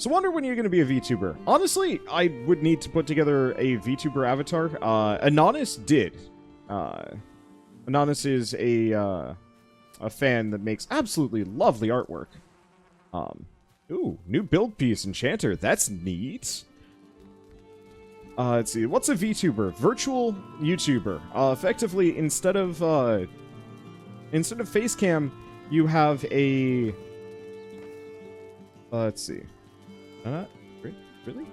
So wonder when you're going to be a VTuber. Honestly, I would need to put together a VTuber avatar. Anonymous did. Anonymous is a fan that makes absolutely lovely artwork. Ooh, new build piece, Enchanter. That's neat. Let's see. What's a VTuber? Virtual YouTuber. Effectively, instead of face cam, you have a... let's see. Really?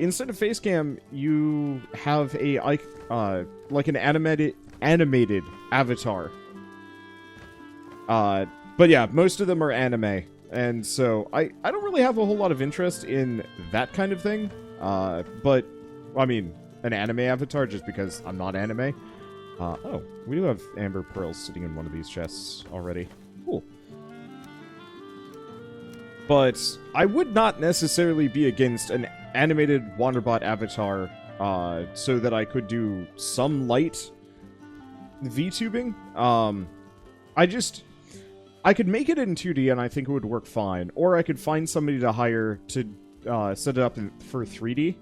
Instead of face cam, you have a like an animated avatar. But yeah, most of them are anime, and so I don't really have a whole lot of interest in that kind of thing. But I mean, an anime avatar just because I'm not anime. Oh, we do have amber pearls sitting in one of these chests already. Cool. But I would not necessarily be against an animated Wanderbot avatar, so that I could do some light VTubing. I could make it in 2D and I think it would work fine. Or I could find somebody to hire to set it up for 3D,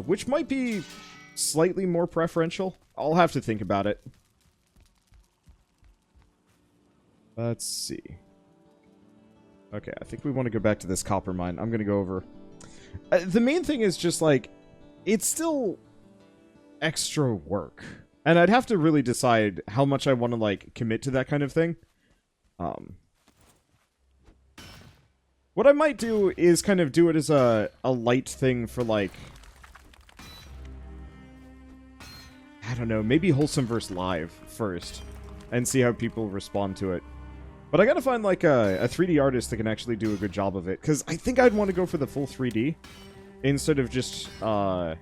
which might be slightly more preferential. I'll have to think about it. Let's see. Okay, I think we want to go back to this copper mine. I'm going to go over... the main thing is just, like, it's still extra work. And I'd have to really decide how much I want to, like, commit to that kind of thing. What I might do is kind of do it as a light thing for, like... I don't know, maybe Wholesome vs. Live first. And see how people respond to it. But I gotta find, like, a 3D artist that can actually do a good job of it. Because I think I'd want to go for the full 3D. Instead of just, Oh.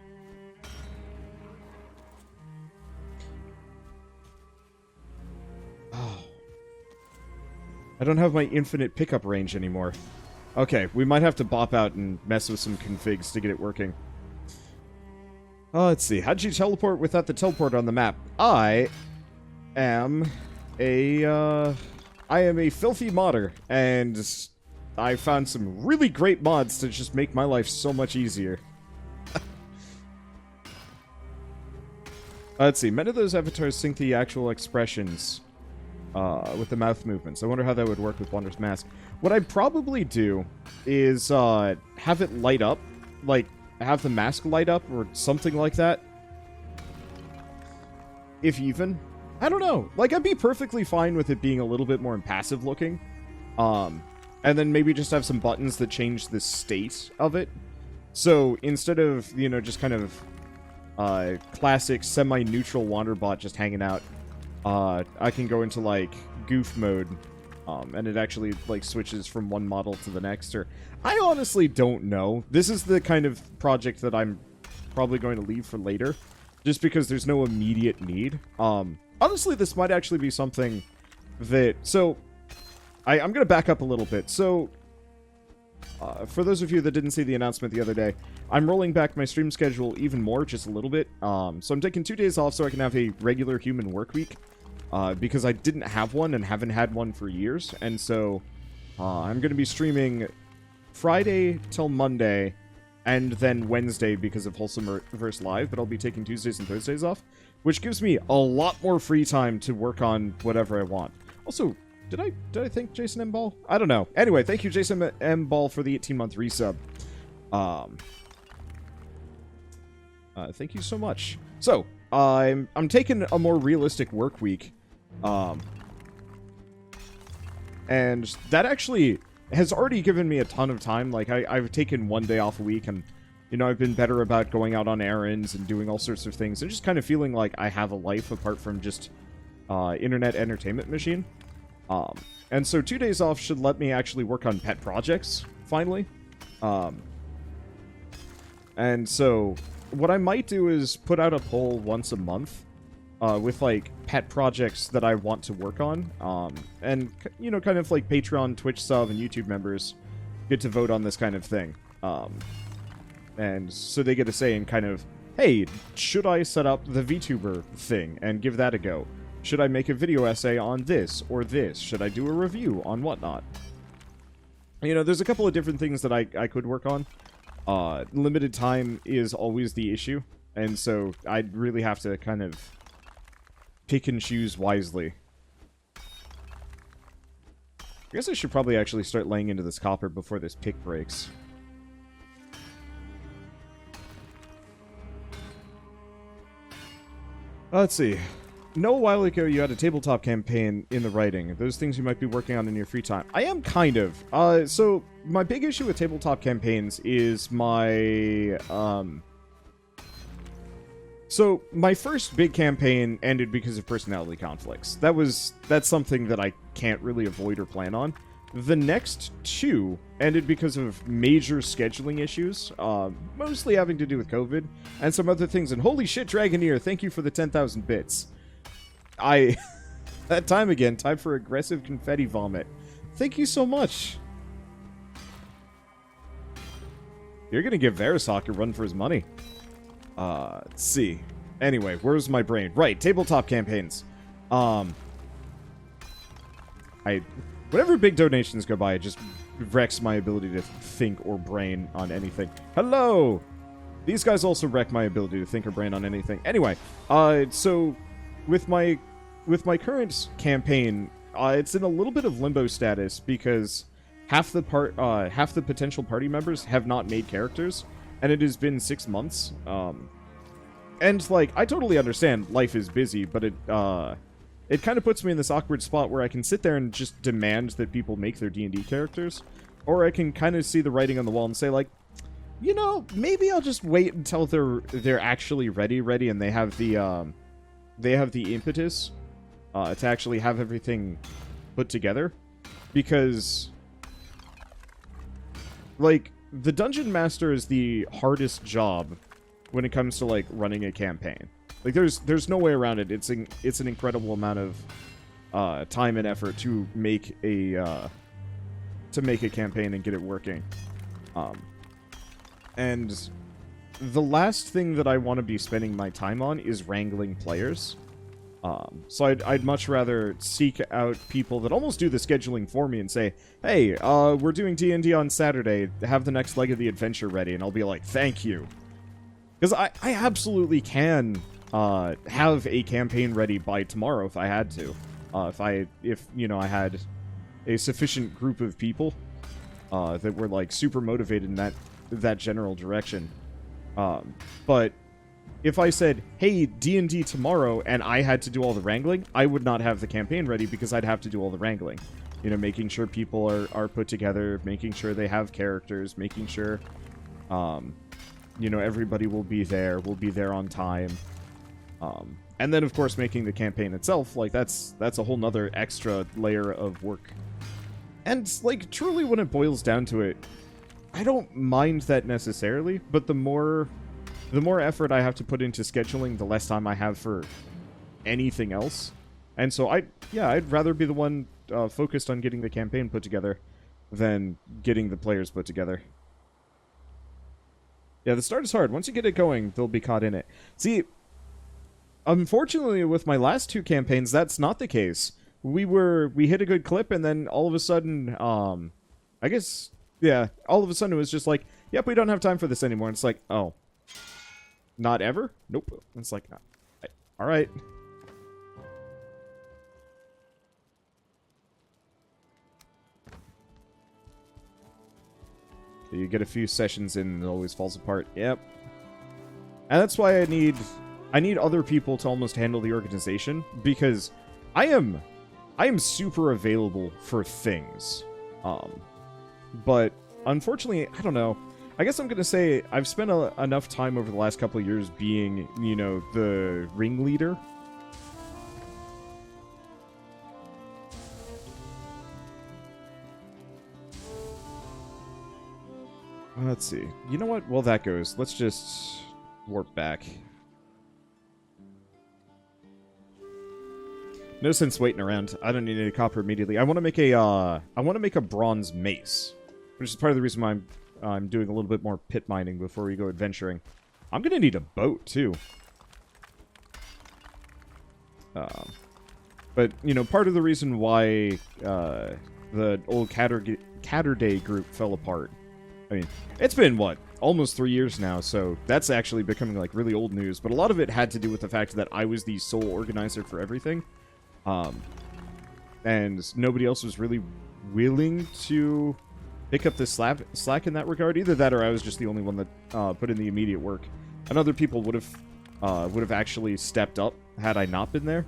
I don't have my infinite pickup range anymore. Okay, we might have to bop out and mess with some configs to get it working. Let's see. How'd you teleport without the teleport on the map? I am a filthy modder, and I found some really great mods to just make my life so much easier. Let's see, many of those avatars sync the actual expressions with the mouth movements. I wonder how that would work with Wander's Mask. What I'd probably do is have it light up, like, have the mask light up, or something like that. If even. I don't know. Like, I'd be perfectly fine with it being a little bit more impassive looking. And then maybe just have some buttons that change the state of it. So, instead of, you know, just kind of classic semi-neutral Wanderbot just hanging out, I can go into, like, goof mode. And it actually, like, switches from one model to the next. Or I honestly don't know. This is the kind of project that I'm probably going to leave for later. Just because there's no immediate need. Honestly, this might actually be something that... So, I'm going to back up a little bit. So, for those of you that didn't see the announcement the other day, I'm rolling back my stream schedule even more, just a little bit. So I'm taking 2 days off so I can have a regular human work week. Because I didn't have one and haven't had one for years. And so, I'm going to be streaming Friday till Monday, and then Wednesday because of Wholesome vs. Live, but I'll be taking Tuesdays and Thursdays off, which gives me a lot more free time to work on whatever I want. Also, did I thank Jason M. Ball? I don't know. Anyway, thank you, Jason M. Ball, for the 18-month resub. Thank you so much. So, I'm taking a more realistic work week, and that actually has already given me a ton of time. Like, I've taken 1 day off a week, and, you know, I've been better about going out on errands and doing all sorts of things, and just kind of feeling like I have a life apart from just, internet entertainment machine. And so 2 days off should let me actually work on pet projects, finally. And so, what I might do is put out a poll once a month, with, like, pet projects that I want to work on, and, you know, kind of like Patreon, Twitch sub, and YouTube members get to vote on this kind of thing. And so they get a say in kind of, hey, should I set up the VTuber thing and give that a go? Should I make a video essay on this or this? Should I do a review on whatnot? You know, there's a couple of different things that I could work on. Limited time is always the issue, and so I'd really have to kind of pick and choose wisely. I guess I should probably actually start laying into this copper before this pick breaks. Let's see. Know a while ago you had a tabletop campaign in the writing. Those things you might be working on in your free time. I am kind of. So my big issue with tabletop campaigns is my, So my first big campaign ended because of personality conflicts. That's something that I can't really avoid or plan on. The next two ended because of major scheduling issues, mostly having to do with COVID, and some other things. And holy shit, Dragoneer, thank you for the 10,000 bits. That time again, time for aggressive confetti vomit. Thank you so much. You're gonna give Verisok a run for his money. Let's see. Anyway, where's my brain? Right, tabletop campaigns. Whenever big donations go by, it just wrecks my ability to think or brain on anything. Hello! These guys also wreck my ability to think or brain on anything. Anyway, so with my current campaign, it's in a little bit of limbo status because half the potential party members have not made characters, and it has been 6 months. And like, I totally understand life is busy, but it kind of puts me in this awkward spot where I can sit there and just demand that people make their D&D characters, or I can kind of see the writing on the wall and say, like, you know, maybe I'll just wait until they're actually ready, and they have the impetus to actually have everything put together, because, like, the Dungeon Master is the hardest job when it comes to, like, running a campaign. Like, there's no way around it. It's an incredible amount of time and effort to make a campaign and get it working. And the last thing that I want to be spending my time on is wrangling players. So I'd much rather seek out people that almost do the scheduling for me and say, hey, we're doing D&D on Saturday, have the next leg of the adventure ready, and I'll be like, thank you. Because I absolutely can have a campaign ready by tomorrow if I had to. If you know, I had a sufficient group of people that were, like, super motivated in that general direction. But if I said, hey, D&D tomorrow, and I had to do all the wrangling, I would not have the campaign ready because I'd have to do all the wrangling. You know, making sure people are put together, making sure they have characters, making sure, you know, everybody will be there on time. And then, of course, making the campaign itself, like, that's a whole nother extra layer of work. And, like, truly when it boils down to it, I don't mind that necessarily, but the more effort I have to put into scheduling, the less time I have for anything else. And so I'd rather be the one focused on getting the campaign put together than getting the players put together. Yeah, the start is hard. Once you get it going, they'll be caught in it. See, unfortunately, with my last two campaigns, that's not the case. We hit a good clip, and then all of a sudden, I guess, yeah, all of a sudden it was just like, yep, we don't have time for this anymore. And it's like, oh, not ever? Nope. It's like, all right. You get a few sessions in and it always falls apart. Yep. And that's why I need other people to almost handle the organization, because I am super available for things. But unfortunately, I don't know. I guess I'm going to say I've spent enough time over the last couple of years being, you know, the ringleader. Let's see. You know what? Well, that goes. Let's just warp back. No sense waiting around. I don't need any copper immediately. I want to make a bronze mace, which is part of the reason why I'm doing a little bit more pit mining before we go adventuring. I'm gonna need a boat too. But you know, part of the reason why the old Catterday group fell apart. I mean, it's been, what, almost 3 years now, so that's actually becoming, like, really old news. But a lot of it had to do with the fact that I was the sole organizer for everything. And nobody else was really willing to pick up the slack in that regard. Either that or I was just the only one that put in the immediate work. And other people would have actually stepped up had I not been there.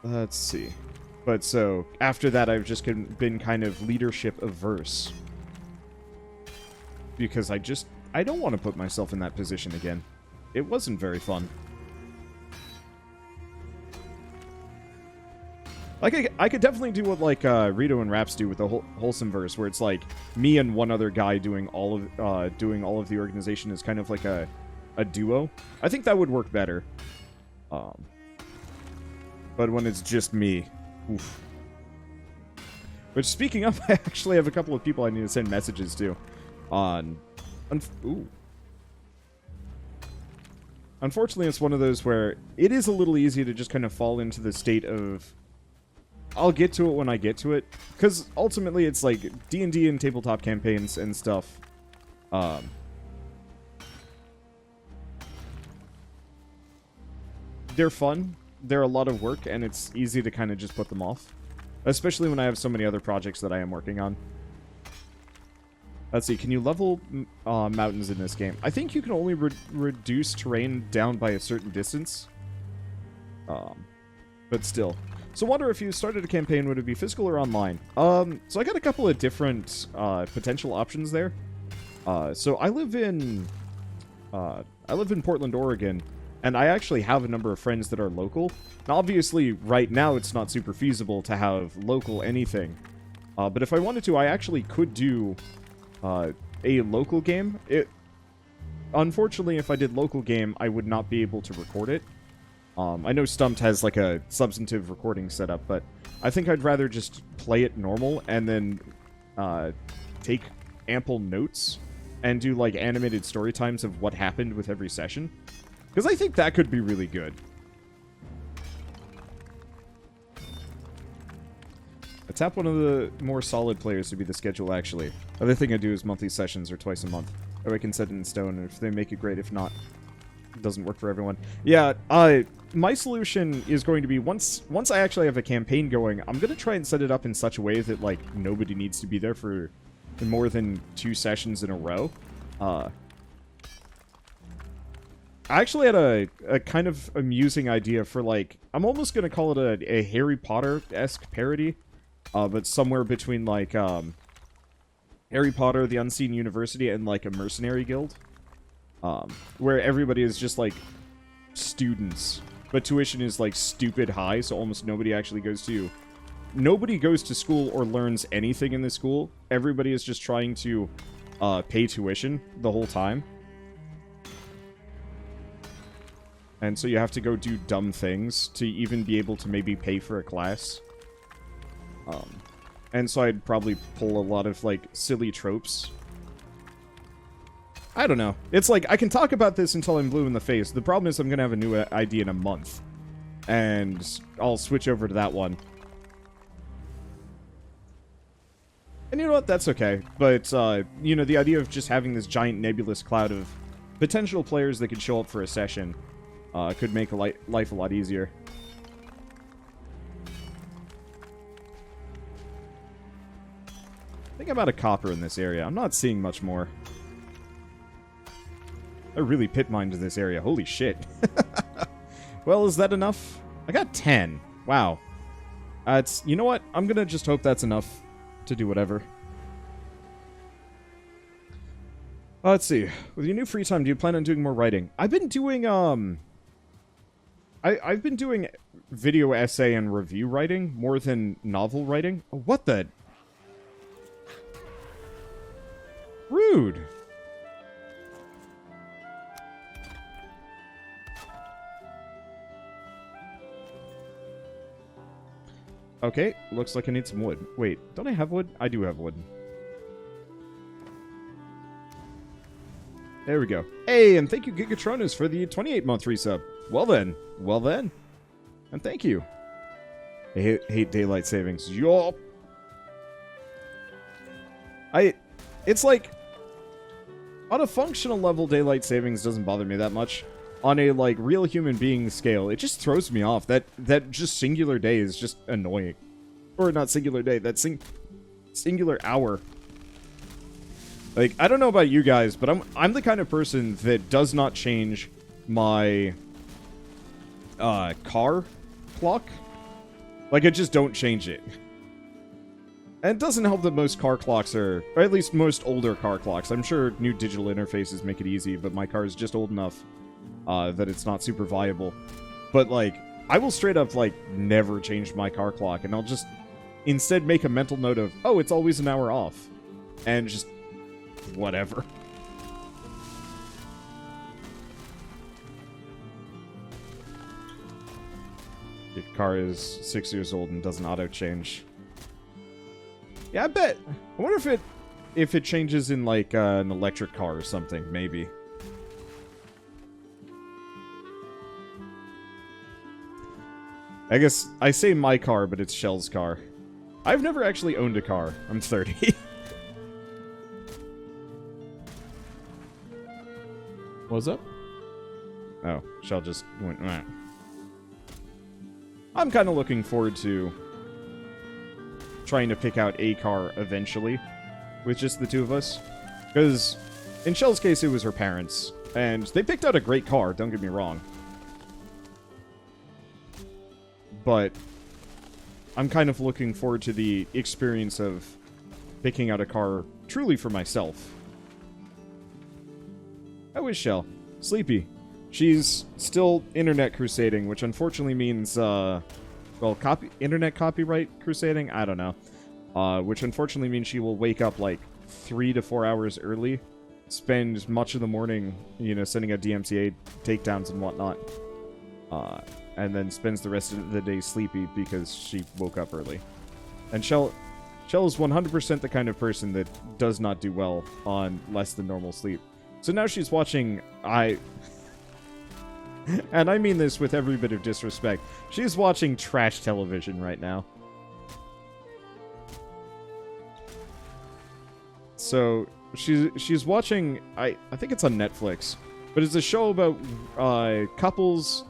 Let's see. But so, after that, I've just been kind of leadership averse. Because I don't want to put myself in that position again. It wasn't very fun. Like, I could definitely do what, like, Rito and Raps do with the Wholesome verse, where it's, like, me and one other guy doing all of the organization is kind of like a duo. I think that would work better. But when it's just me, oof. Which, speaking of, I actually have a couple of people I need to send messages to. Ooh. Unfortunately, it's one of those where it is a little easy to just kind of fall into the state of, I'll get to it when I get to it. Because ultimately, it's like D&D and tabletop campaigns and stuff. They're fun. They're a lot of work, and it's easy to kind of just put them off. Especially when I have so many other projects that I am working on. Let's see, can you level mountains in this game? I think you can only reduce terrain down by a certain distance. But still. So wonder if you started a campaign, would it be physical or online? So I got a couple of different potential options there. So I live in Portland, Oregon. And I actually have a number of friends that are local. Now, obviously, right now, it's not super feasible to have local anything. But if I wanted to, I actually could do a local game. Unfortunately, if I did local game, I would not be able to record it. I know Stumped has, like, a substantive recording setup, but I think I'd rather just play it normal and then take ample notes and do, like, animated story times of what happened with every session. Because I think that could be really good. I tap one of the more solid players to be the schedule, actually. Other thing I do is monthly sessions or twice a month. Or I can set it in stone, and if they make it great, if not, it doesn't work for everyone. Yeah, my solution is going to be, once I actually have a campaign going, I'm going to try and set it up in such a way that, like, nobody needs to be there for more than 2 sessions in a row. I actually had a kind of amusing idea for, like, I'm almost going to call it a Harry Potter-esque parody, but somewhere between, like, Harry Potter, the Unseen University, and, like, a mercenary guild, where everybody is just, like, students, but tuition is, like, stupid high, so almost nobody actually goes to school or learns anything in the school. Everybody is just trying to pay tuition the whole time. And so you have to go do dumb things to even be able to maybe pay for a class. And so I'd probably pull a lot of, like, silly tropes. I don't know. It's like, I can talk about this until I'm blue in the face. The problem is I'm going to have a new idea in a month. And I'll switch over to that one. And you know what? That's okay. But, you know, the idea of just having this giant nebulous cloud of potential players that could show up for a session could make life a lot easier. I think I'm out of copper in this area. I'm not seeing much more. I really pit mined this area. Holy shit. Well, is that enough? I got 10. Wow. You know what? I'm gonna just hope that's enough to do whatever. Let's see. With your new free time, do you plan on doing more writing? I've been doing, I've been doing video essay and review writing more than novel writing. Oh, what the? Rude. Okay, looks like I need some wood. Wait, don't I have wood? I do have wood. There we go. Hey, and thank you, Gigatronus, for the 28-month resub. Well then. Well then. And thank you. I hate daylight savings. Yup. It's like, on a functional level, daylight savings doesn't bother me that much. On a, like, real human being scale, it just throws me off. That just singular day is just annoying. Or not singular day, that singular hour. Like, I don't know about you guys, but I'm the kind of person that does not change my car clock. Like, I just don't change it. And it doesn't help that most car clocks are, or at least most older car clocks. I'm sure new digital interfaces make it easy, but my car is just old enough that it's not super viable. But, like, I will straight up, like, never change my car clock, and I'll just instead make a mental note of, oh, it's always an hour off. And just whatever. Your car is 6 years old and doesn't auto-change. Yeah, I bet. I wonder if it changes in, like, an electric car or something, maybe. I guess I say my car, but it's Shell's car. I've never actually owned a car. I'm 30. What's up? Oh, Shell just went... Meh. I'm kind of looking forward to trying to pick out a car eventually with just the two of us. Because in Shell's case, it was her parents. And they picked out a great car, don't get me wrong. But I'm kind of looking forward to the experience of picking out a car truly for myself. How is Shell? Sleepy. She's still internet crusading, which unfortunately means, well, internet copyright crusading? I don't know. Which unfortunately means she will wake up, like, 3 to 4 hours early, spend much of the morning, you know, sending out DMCA takedowns and whatnot, and then spends the rest of the day sleepy because she woke up early. And Shell is 100% the kind of person that does not do well on less than normal sleep. So now she's watching, and I mean this with every bit of disrespect, she's watching trash television right now. So, she's watching, I think it's on Netflix, but it's a show about couples.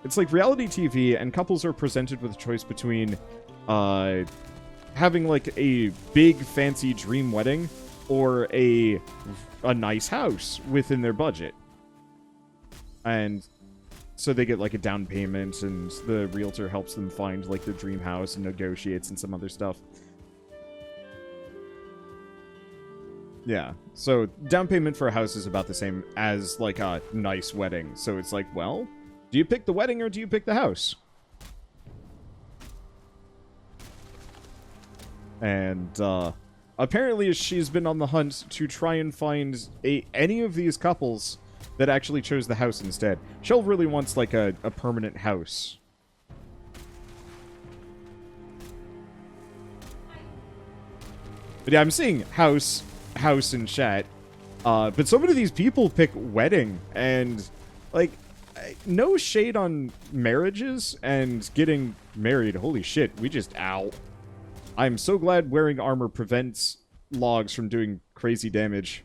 It's like reality TV, and couples are presented with a choice between having like a big fancy dream wedding or a nice house within their budget. And so they get like a down payment, and the realtor helps them find like their dream house and negotiates and some other stuff. Yeah, so down payment for a house is about the same as like a nice wedding. So it's like, well, do you pick the wedding or do you pick the house? And apparently she's been on the hunt to try and find any of these couples that actually chose the house instead. Shell really wants like a permanent house. But yeah, I'm seeing house in chat. But so many of these people pick wedding, and like, no shade on marriages and getting married. Holy shit, we just, ow. I'm so glad wearing armor prevents logs from doing crazy damage.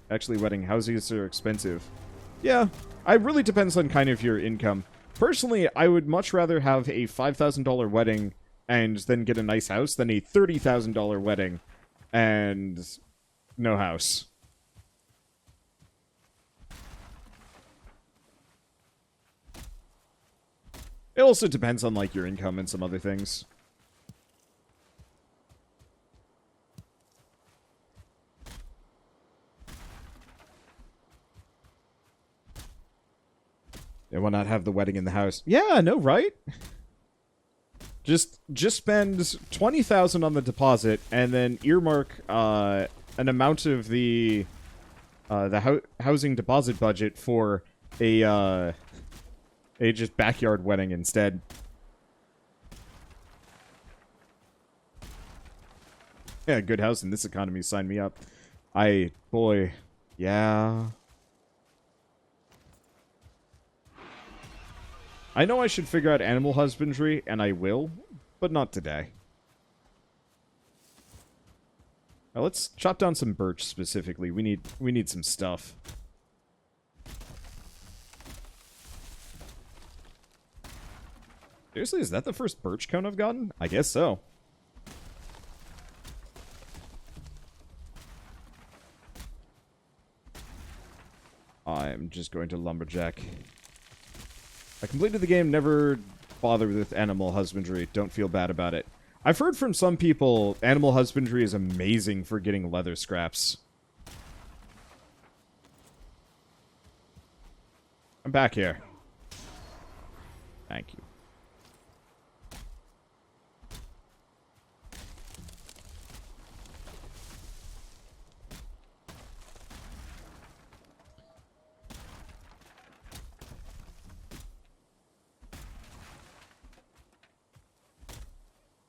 Actually, wedding houses are expensive. Yeah, it really depends on kind of your income. Personally, I would much rather have a $5,000 wedding and then get a nice house than a $30,000 wedding and no house. It also depends on, like, your income and some other things. Yeah, why not have the wedding in the house? Yeah, I know, right? Just spend $20,000 on the deposit and then earmark an amount of the housing deposit budget for a just backyard wedding instead. Yeah, good house in this economy. Sign me up. Boy, Yeah. I know I should figure out animal husbandry, and I will, but not today. Now let's chop down some birch specifically. We need some stuff. Seriously, is that the first birch cone I've gotten? I guess so. I'm just going to lumberjack. I completed the game, never bothered with animal husbandry. Don't feel bad about it. I've heard from some people animal husbandry is amazing for getting leather scraps. I'm back here. Thank you.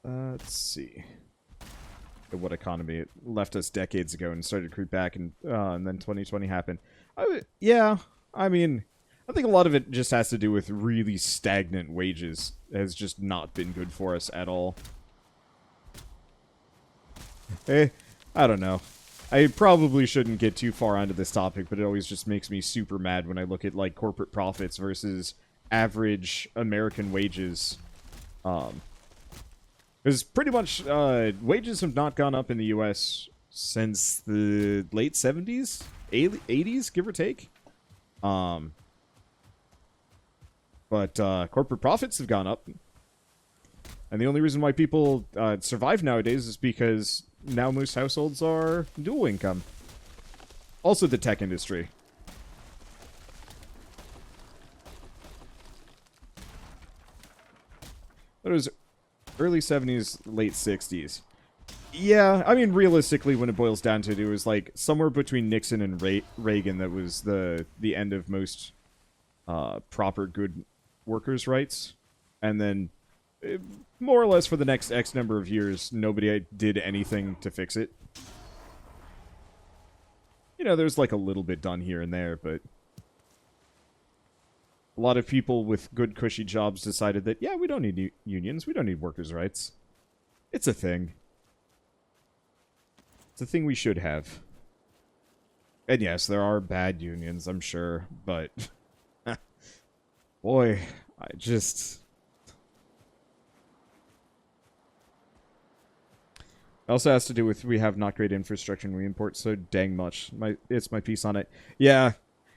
Let's see. What economy? It left us decades ago and started to creep back, and then 2020 happened. Yeah, I mean, I think a lot of it just has to do with really stagnant wages. It has just not been good for us at all. I don't know. I probably shouldn't get too far onto this topic, but it always just makes me super mad when I look at, like, corporate profits versus average American wages. Because pretty much, wages have not gone up in the U.S. since the late 70s? 80s, give or take? But corporate profits have gone up. And the only reason why people survive nowadays is because now most households are dual income. Also the tech industry. It was early 70s, late 60s. Yeah, I mean, realistically, when it boils down to it, it was like somewhere between Nixon and Reagan that was the end of most proper good workers' rights. And then, more or less for the next X number of years, nobody did anything to fix it. You know, there's like a little bit done here and there, but a lot of people with good cushy jobs decided that, yeah, we don't need unions, we don't need workers' rights. It's a thing. It's a thing we should have. And yes, there are bad unions, I'm sure, but boy, it also has to do with we have not great infrastructure and we import so dang much. It's my piece on it. Yeah.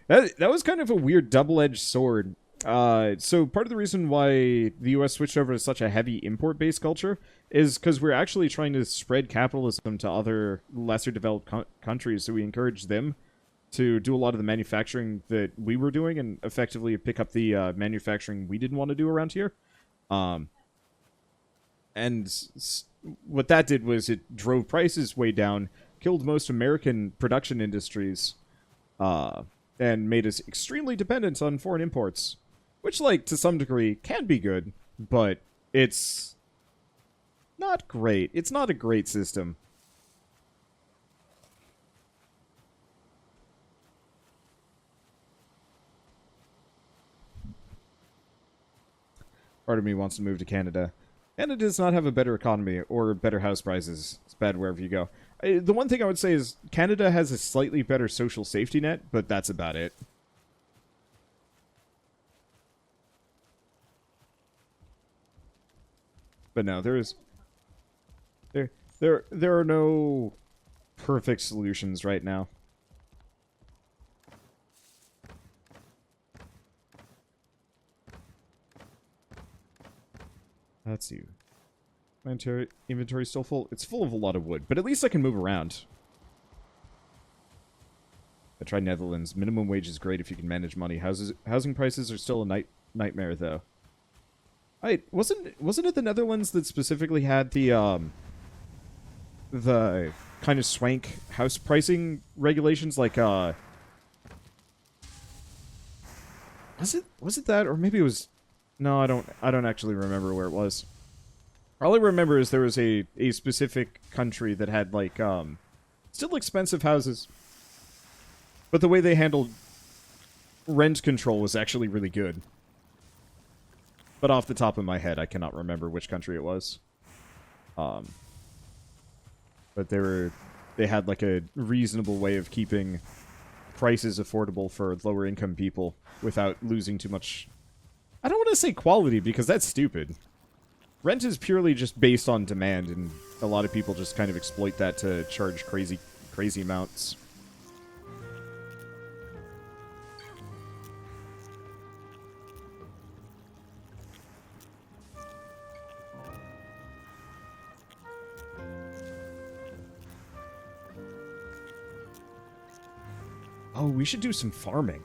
That was kind of a weird double-edged sword. So part of the reason why the U.S. switched over to such a heavy import-based culture is because we're actually trying to spread capitalism to other lesser developed countries, so we encourage them to do a lot of the manufacturing that we were doing and effectively pick up the manufacturing we didn't want to do around here. And what that did was it drove prices way down, killed most American production industries, and made us extremely dependent on foreign imports. Which, like, to some degree, can be good, but it's not great. It's not a great system. Part of me wants to move to Canada. Canada does not have a better economy or better house prices. It's bad wherever you go. The one thing I would say is Canada has a slightly better social safety net, but that's about it. But no, there are no perfect solutions right now. Let's see. My inventory's still full. It's full of a lot of wood, but at least I can move around. I tried Netherlands. Minimum wage is great if you can manage money. Housing prices are still a nightmare, though. Wasn't it the Netherlands that specifically had the kind of swank house pricing regulations? Like, was it that, or maybe it was? No, I don't actually remember where it was. All I remember is there was a specific country that had, like, still expensive houses. But the way they handled rent control was actually really good. But off the top of my head, I cannot remember which country it was. But they had like a reasonable way of keeping prices affordable for lower income people without losing too much. I don't want to say quality because that's stupid. Rent is purely just based on demand, and a lot of people just kind of exploit that to charge crazy amounts. Oh, we should do some farming.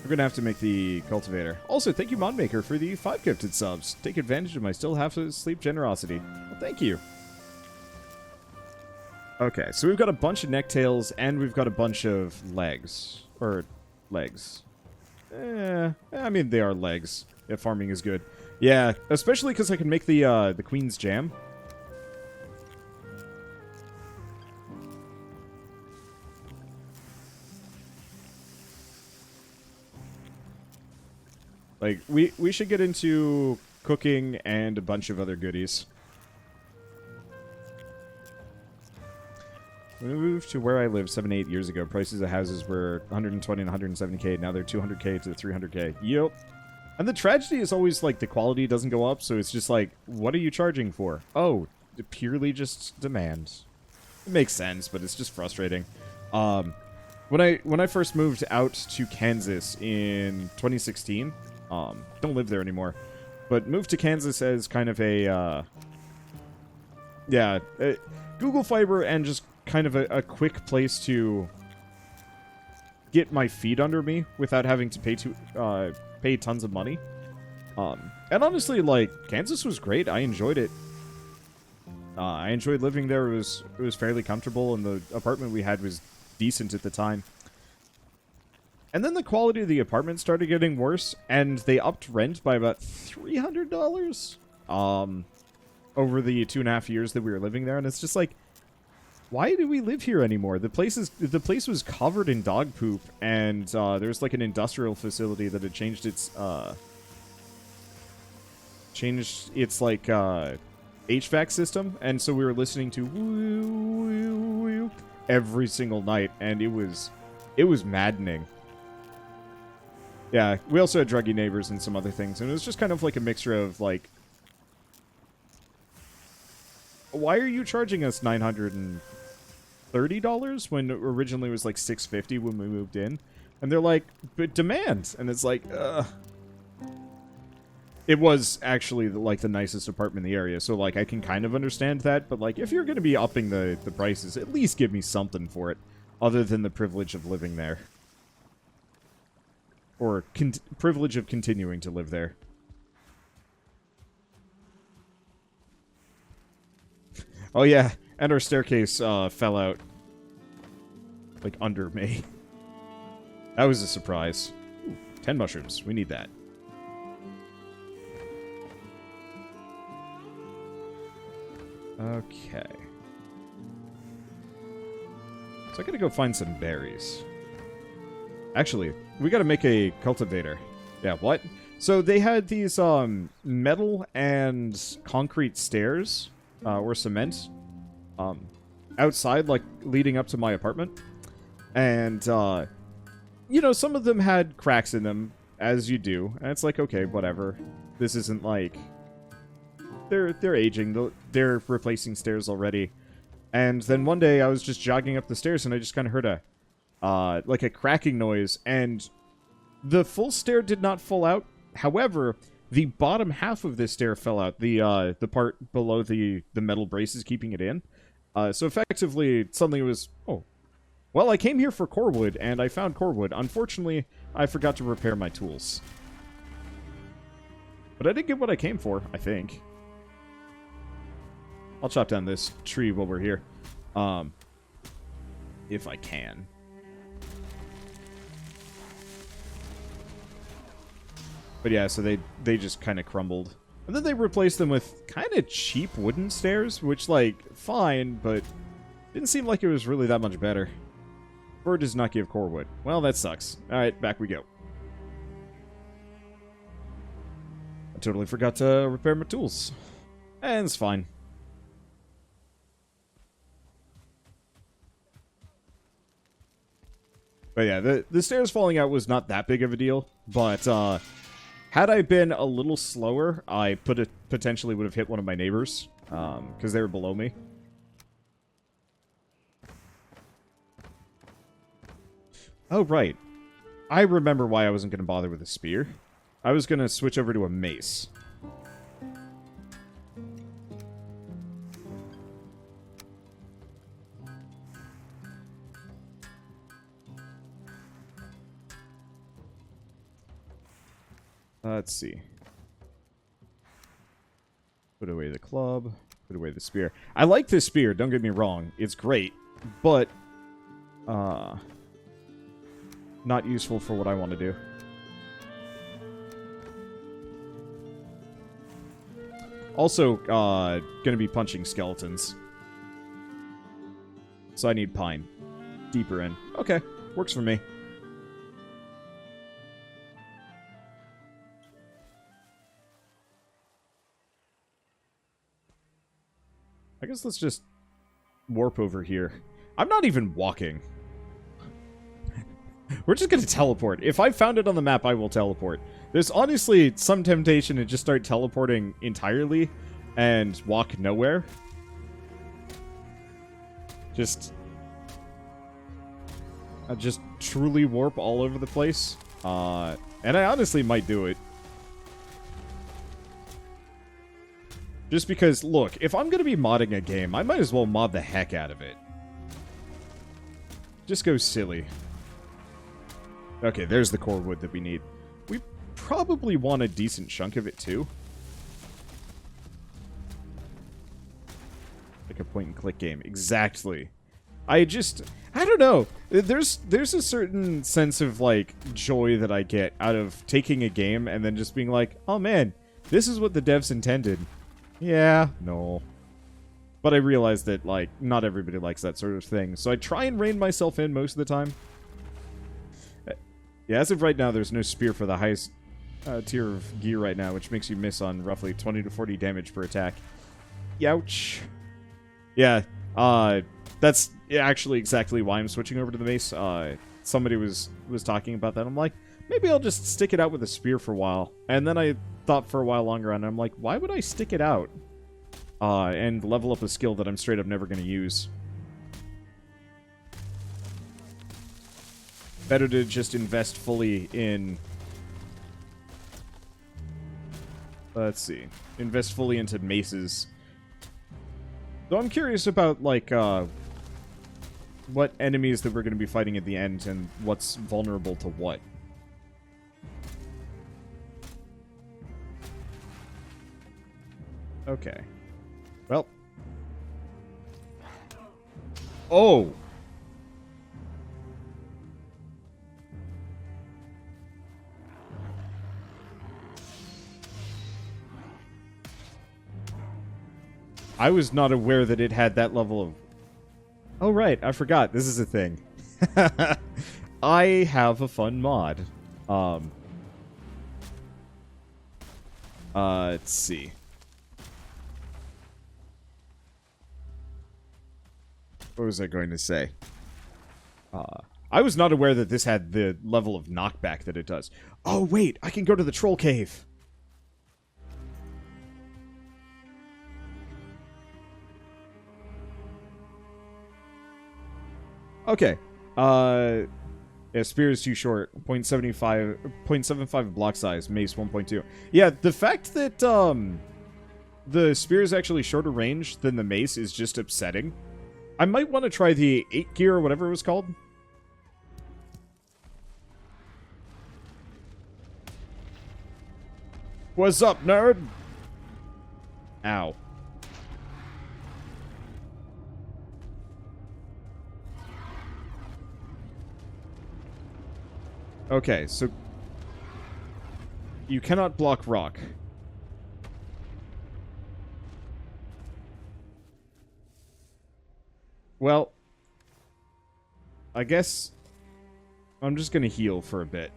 We're going to have to make the cultivator. Also, thank you, Modmaker, for the 5 gifted subs. Take advantage of my still half asleep generosity. Well, thank you. Okay, so we've got a bunch of necktails, and we've got a bunch of legs. Or, legs. I mean, they are legs. Yeah, farming is good. Yeah, especially because I can make the Queen's Jam. Like, we should get into cooking and a bunch of other goodies. When we moved to where I lived 7-8 years ago, prices of houses were 120 and 170k. Now they're 200k to 300k. Yep. And the tragedy is always, like, the quality doesn't go up, so it's just like, what are you charging for? Oh, purely just demand. It makes sense, but it's just frustrating. When I first moved out to Kansas in 2016... don't live there anymore, but moved to Kansas as kind of a, Google Fiber and just kind of a quick place to get my feet under me without having to pay tons of money. And honestly, like, Kansas was great. I enjoyed it. I enjoyed living there. It was fairly comfortable, and the apartment we had was decent at the time. And then the quality of the apartment started getting worse, and they upped rent by about $300 over the 2.5 years that we were living there. And it's just like, why do we live here anymore? The place was covered in dog poop, and there was like an industrial facility that had changed its like HVAC system, and so we were listening to woo, woo, woo every single night, and it was maddening. Yeah, we also had druggy neighbors and some other things, and it was just kind of like a mixture of, like, why are you charging us $930 when originally it was like $650 when we moved in? And they're like, but demand! And it's like, It was actually, like, the nicest apartment in the area, so, like, I can kind of understand that, but, like, if you're going to be upping the prices, at least give me something for it, other than the privilege of living there. Or privilege of continuing to live there. Oh yeah, and our staircase fell out. Like, under me. That was a surprise. Ooh, 10 mushrooms. We need that. Okay. So I gotta go find some berries. Actually, we gotta make a cultivator. Yeah, what? So they had these metal and concrete stairs, or cement, outside, like, leading up to my apartment. And, you know, some of them had cracks in them, as you do. And it's like, okay, whatever. This isn't like... They're aging. They're replacing stairs already. And then one day I was just jogging up the stairs and I just kind of heard a... like a cracking noise, and the full stair did not fall out. However, the bottom half of this stair fell out, the part below the metal braces keeping it in. So effectively, something was, oh, well, I came here for core wood, and I found core wood. Unfortunately, I forgot to repair my tools. But I did get what I came for, I think. I'll chop down this tree while we're here. If I can. But yeah, so they just kind of crumbled. And then they replaced them with kind of cheap wooden stairs, which, like, fine, but Didn't seem like it was really that much better. Bird does not give core wood. Well, that sucks. Alright, back we go. I totally forgot to repair my tools. And it's fine. But yeah, the stairs falling out was not that big of a deal. But had I been a little slower, I potentially would have hit one of my neighbors. Because they were below me. Oh, right. I remember why I wasn't going to bother with a spear. I was going to switch over to a mace. Let's see. Put away the club. Put away the spear. I like this spear, don't get me wrong. It's great. But, not useful for what I want to do. Also, gonna be punching skeletons. So I need pine. Deeper in. Okay, works for me. I guess let's just warp over here. I'm not even walking. We're just gonna teleport. If I found it on the map, I will teleport. There's honestly some temptation to just start teleporting entirely and walk nowhere. Just truly warp all over the place. And I honestly might do it. Just because, look, if I'm gonna be modding a game, I might as well mod the heck out of it. Just go silly. Okay, there's the core wood that we need. We probably want a decent chunk of it, too. Like a point-and-click game. Exactly. I don't know. There's a certain sense of, like, joy that I get out of taking a game and then just being like, oh, man, this is what the devs intended. Yeah, no. But I realize that, like, not everybody likes that sort of thing. So I try and rein myself in most of the time. Yeah, as of right now, there's no spear for the highest tier of gear right now, which makes you miss on roughly 20 to 40 damage per attack. Youch. Yeah, that's actually exactly why I'm switching over to the mace. Somebody was talking about that. I'm like, maybe I'll just stick it out with a spear for a while. And then I thought for a while longer, and I'm like, why would I stick it out? And level up a skill that I'm straight up never going to use. Better to just invest fully in... Let's see. Invest fully into maces. So I'm curious about, like, what enemies that we're going to be fighting at the end and what's vulnerable to what. Okay. Well. Oh! I was not aware that it had that level of... Oh, right. I forgot. This is a thing. I have a fun mod. Let's see. What was I going to say? I was not aware that this had the level of knockback that it does. Oh, wait. I can go to the troll cave. Okay. Yeah, spear is too short. 0.75 block size. Mace 1.2. Yeah, the fact that the spear is actually shorter range than the mace is just upsetting. I might want to try the 8 gear or whatever it was called. What's up, nerd? Ow. Okay, so you cannot block rock. Well, I guess I'm just gonna heal for a bit.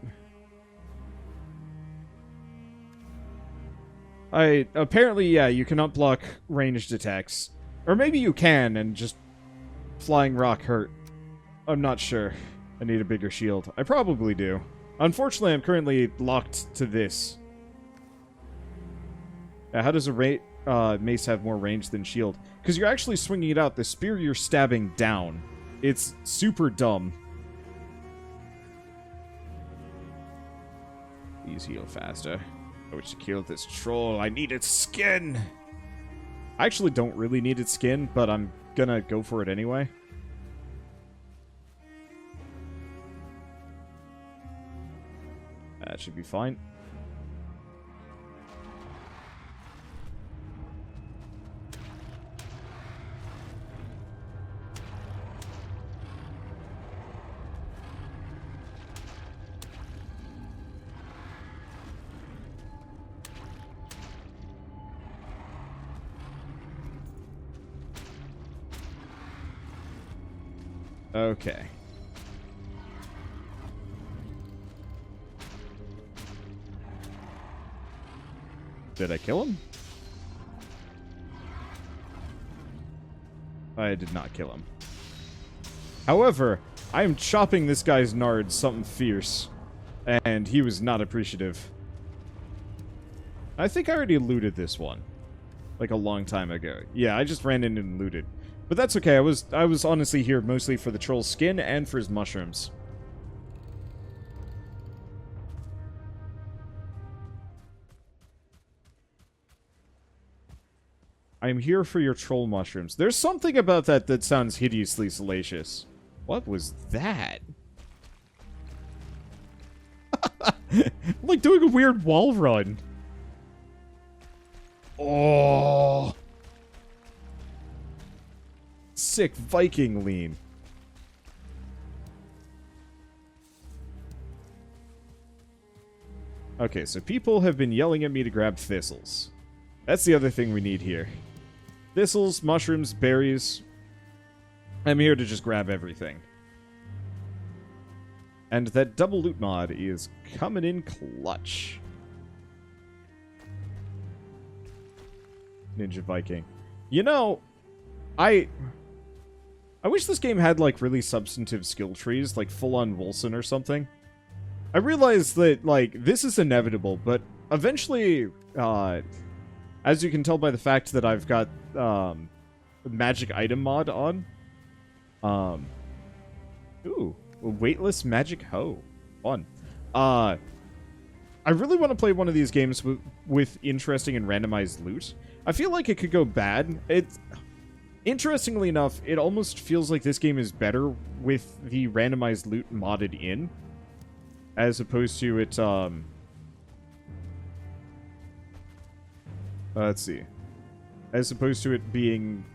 Apparently, yeah, you cannot block ranged attacks. Or maybe you can, and just flying rock hurt. I'm not sure. I need a bigger shield. I probably do. Unfortunately, I'm currently locked to this. How does a mace have more range than shield? Because you're actually swinging it out. The spear you're stabbing down. It's super dumb. Please heal faster. I wish to kill this troll. I need its skin. I actually don't really need its skin, but I'm gonna go for it anyway. That should be fine. Okay. Did I kill him? I did not kill him. However, I am chopping this guy's nards something fierce. And he was not appreciative. I think I already looted this one. Like a long time ago. Yeah, I just ran in and looted. But that's okay, I was honestly here mostly for the troll's skin and for his mushrooms. I'm here for your troll mushrooms. There's something about that that sounds hideously salacious. What was that? Like doing a weird wall run. Oh. Sick Viking lean. Okay, so people have been yelling at me to grab thistles. That's the other thing we need here. Thistles, mushrooms, berries. I'm here to just grab everything. And that double loot mod is coming in clutch. Ninja Viking. You know, I wish this game had, like, really substantive skill trees, like full-on Wilson or something. I realize that, like, this is inevitable, but eventually, as you can tell by the fact that I've got, magic item mod on, ooh, a weightless magic hoe. Fun. I really want to play one of these games with interesting and randomized loot. I feel like it could go bad. Interestingly enough, it almost feels like this game is better with the randomized loot modded in, as opposed to it, let's see. As opposed to it being,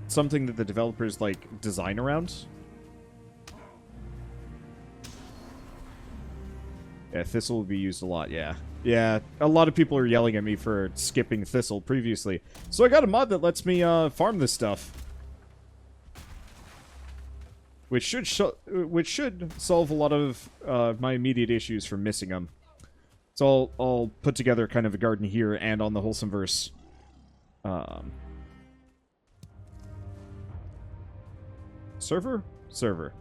something that the developers, like, design around. Yeah, Thistle would be used a lot, yeah. Yeah, a lot of people are yelling at me for skipping Thistle previously. So I got a mod that lets me, farm this stuff. Which should solve a lot of, my immediate issues from missing them. So I'll put together kind of a garden here and on the Wholesomeverse. Server? Server.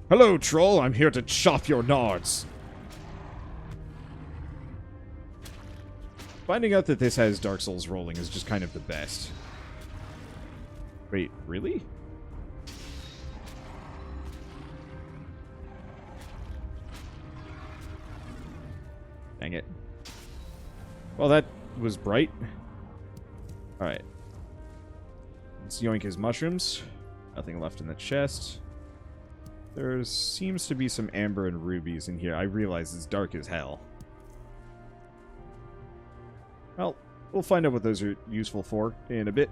Hello, troll. I'm here to chop your nards. Finding out that this has Dark Souls rolling is just kind of the best. Wait, really? Dang it. Well, that was bright. Alright. Let's yoink his mushrooms. Nothing left in the chest. There seems to be some amber and rubies in here. I realize it's dark as hell. Well, we'll find out what those are useful for in a bit.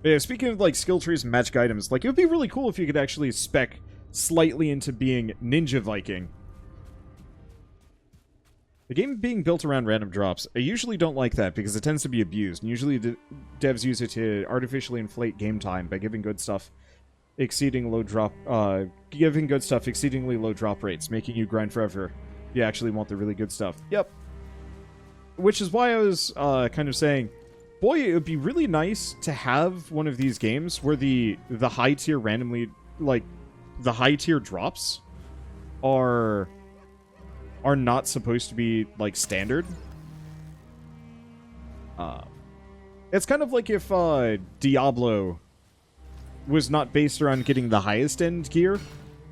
But yeah, speaking of, like, skill trees and magic items, like, it would be really cool if you could actually spec slightly into being Ninja Viking. The game being built around random drops, I usually don't like that because it tends to be abused. And usually devs use it to artificially inflate game time by giving good stuff exceedingly low drop rates, making you grind forever if you actually want the really good stuff. Yep. Which is why I was kind of saying, boy, it would be really nice to have one of these games where the high tier randomly, like, the high tier drops are not supposed to be, like, standard. It's kind of like if Diablo was not based around getting the highest end gear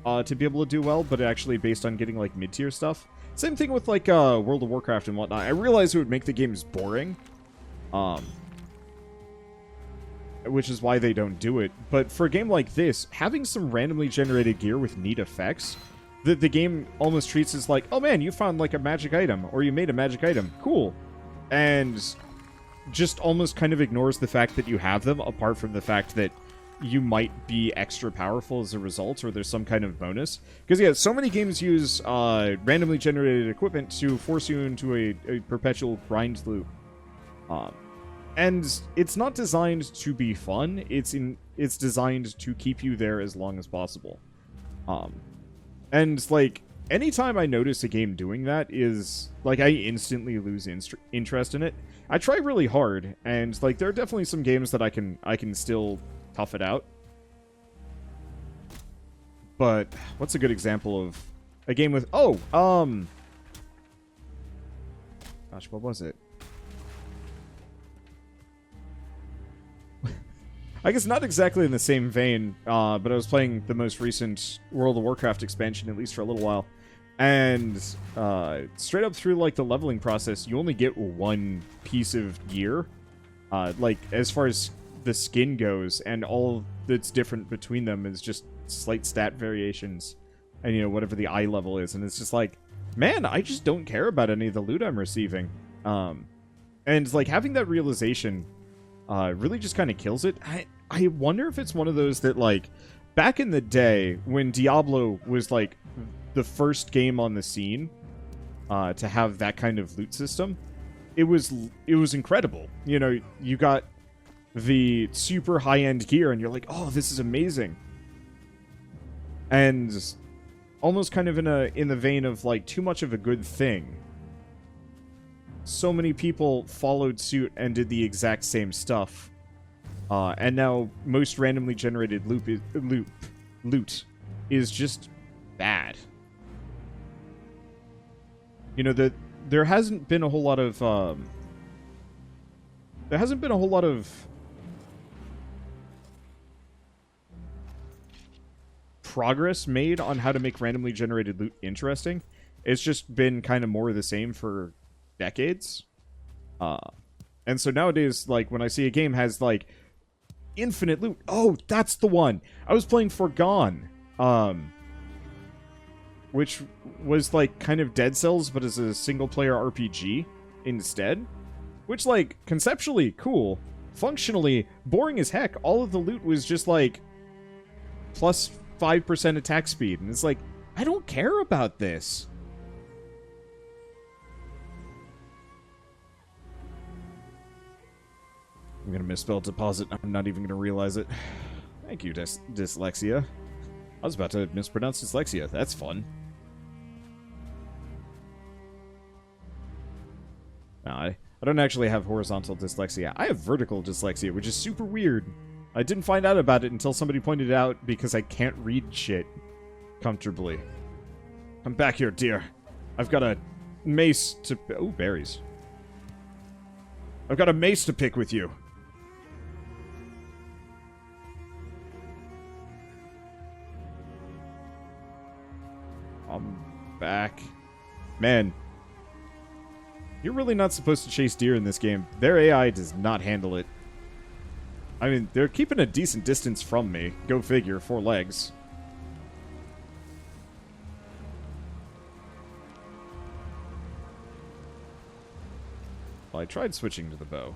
to be able to do well, but actually based on getting, like, mid-tier stuff. Same thing with, like, World of Warcraft and whatnot. I realize it would make the games boring, which is why they don't do it. But for a game like this, having some randomly generated gear with neat effects, the game almost treats as like, oh man, you found like a magic item, or you made a magic item. Cool. And just almost kind of ignores the fact that you have them, apart from the fact that you might be extra powerful as a result, or there's some kind of bonus. Because, yeah, so many games use randomly generated equipment to force you into a perpetual grind loop. And it's not designed to be fun. It's designed to keep you there as long as possible. And, like, anytime I notice a game doing that is, like, I instantly lose interest in it. I try really hard, and, like, there are definitely some games that I can still tough it out. But what's a good example of a game with... Oh, gosh, what was it? I guess not exactly in the same vein, but I was playing the most recent World of Warcraft expansion, at least for a little while. And straight up through, like, the leveling process, you only get one piece of gear. Like, as far as the skin goes, and all that's different between them is just slight stat variations. And, you know, whatever the eye level is. And it's just like, man, I just don't care about any of the loot I'm receiving. And, like, having that realization really just kind of kills it. I wonder if it's one of those that, like, back in the day, when Diablo was, like, the first game on the scene to have that kind of loot system, it was incredible. You know, you got the super high-end gear, and you're like, oh, this is amazing. And almost kind of in the vein of, like, too much of a good thing. So many people followed suit and did the exact same stuff. And now most randomly generated loot is just bad. You know, there hasn't been a whole lot of progress made on how to make randomly generated loot interesting. It's just been kind of more of the same for decades. And so nowadays, like, when I see a game has, like, infinite loot... Oh, that's the one! I was playing Forgone, which was, like, kind of Dead Cells, but as a single-player RPG instead. Which, like, conceptually, cool. Functionally, boring as heck. All of the loot was just, like, plus 5% attack speed. And it's like, I don't care about this. I'm gonna misspell deposit. I'm not even gonna realize it. Thank you, dyslexia. I was about to mispronounce dyslexia. That's fun. No, I don't actually have horizontal dyslexia. I have vertical dyslexia, which is super weird. I didn't find out about it until somebody pointed it out because I can't read shit comfortably. Come back here, dear. I've got a mace to... Oh, berries. I've got a mace to pick with you. I'm back. Man. You're really not supposed to chase deer in this game. Their AI does not handle it. I mean, they're keeping a decent distance from me. Go figure, 4 legs. Well, I tried switching to the bow.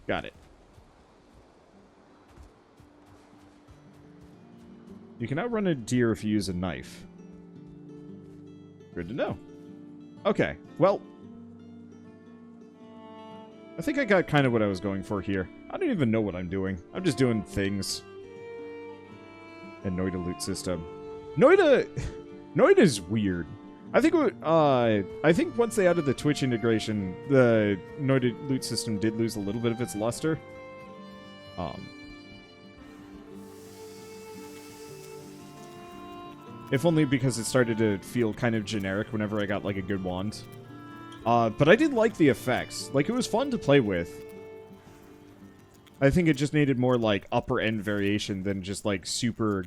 Got it. You can outrun a deer if you use a knife. Good to know. Okay, well... I think I got kind of what I was going for here. I don't even know what I'm doing. I'm just doing things. And Noida loot system. Noida's weird. I think once they added the Twitch integration, the Noida loot system did lose a little bit of its luster. If only because it started to feel kind of generic whenever I got, like, a good wand. But I did like the effects. Like, it was fun to play with. I think it just needed more, like, upper-end variation than just, like, super...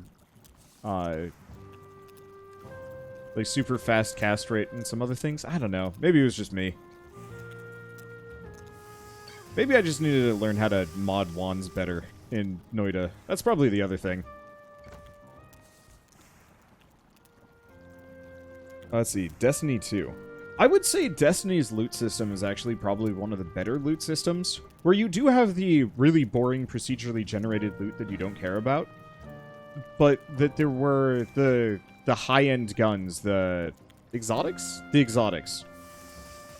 like, super fast cast rate and some other things. I don't know. Maybe it was just me. Maybe I just needed to learn how to mod wands better in Noida. That's probably the other thing. Let's see. Destiny 2. I would say Destiny's loot system is actually probably one of the better loot systems, where you do have the really boring procedurally generated loot that you don't care about, but that there were the high-end guns, the exotics? The exotics.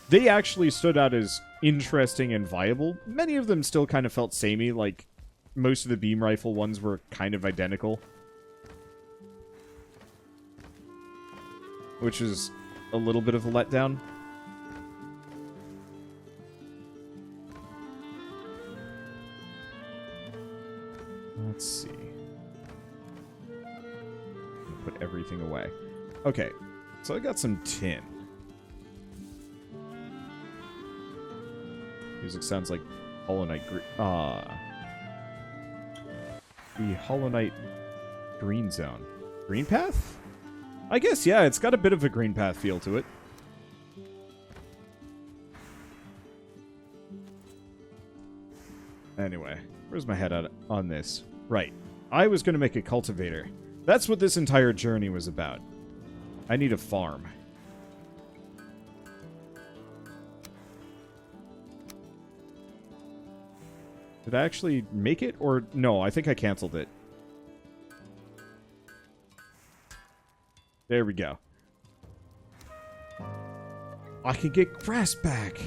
They actually stood out as interesting and viable. Many of them still kind of felt samey, like most of the beam rifle ones were kind of identical. Which is a little bit of a letdown. Let's see. Put everything away. Okay, so I got some tin. Music sounds like Hollow Knight the Hollow Knight Green Zone. Green Path? I guess, yeah, it's got a bit of a Green Path feel to it. Anyway, where's my head on this? Right. I was going to make a cultivator. That's what this entire journey was about. I need a farm. Did I actually make it? Or no, I think I canceled it. There we go. I can get grass back.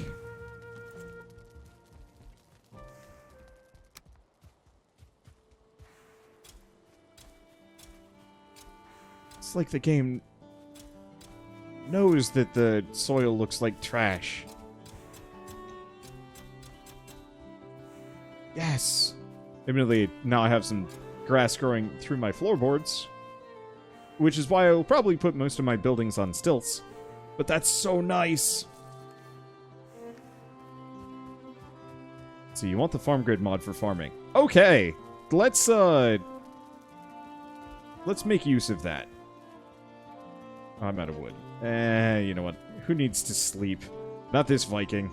It's like the game knows that the soil looks like trash. Yes. Admittedly, now I have some grass growing through my floorboards. Which is why I will probably put most of my buildings on stilts. But that's so nice! So you want the farm grid mod for farming. Okay! Let's make use of that. I'm out of wood. You know what? Who needs to sleep? Not this Viking.